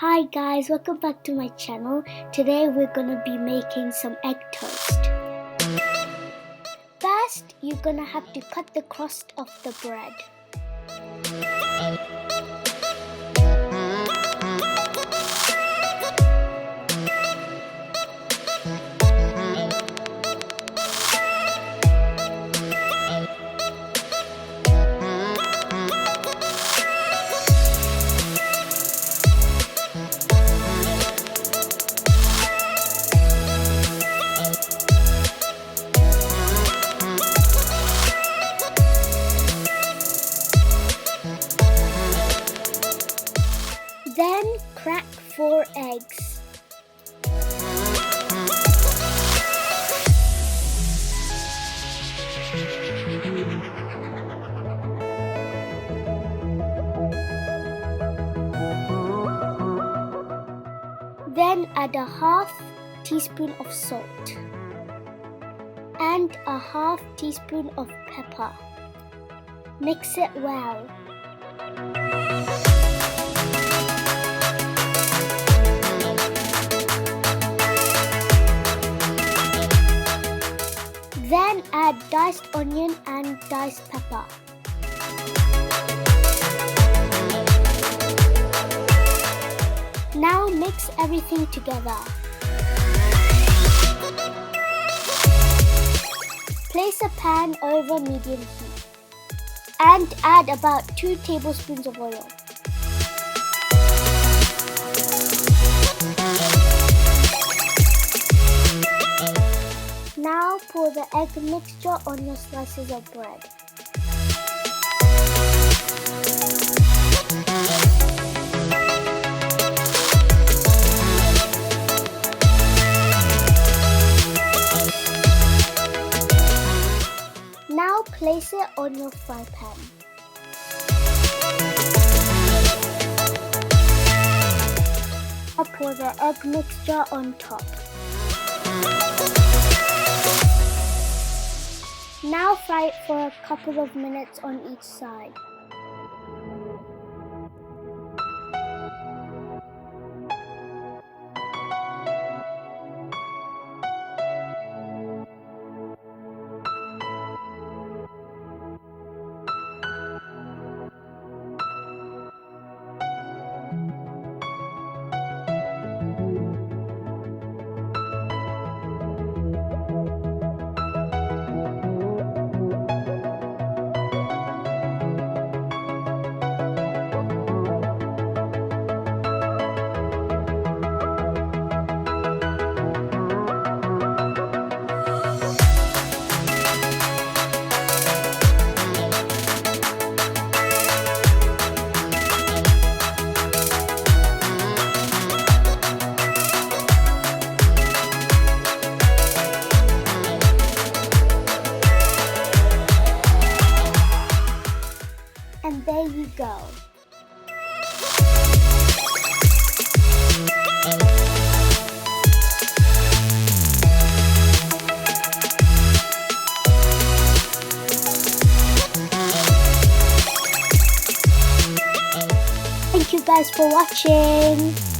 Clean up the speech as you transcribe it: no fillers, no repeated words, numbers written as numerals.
Hi guys, welcome back to my channel. Today we're gonna be making some egg toast. First, you're gonna have to cut the crust of the bread. Then crack 4 eggs. Then add a half teaspoon of salt and a half teaspoon of pepper. Mix it well. Then add diced onion and diced pepper. Now mix everything together. Place a pan over medium heat and add about 2 tablespoons of oil. Now pour the egg mixture on your slices of bread. Now place it on your fry pan. Now pour the egg mixture on top. Now fry it for a couple of minutes on each side. And there you go. Thank you guys for watching.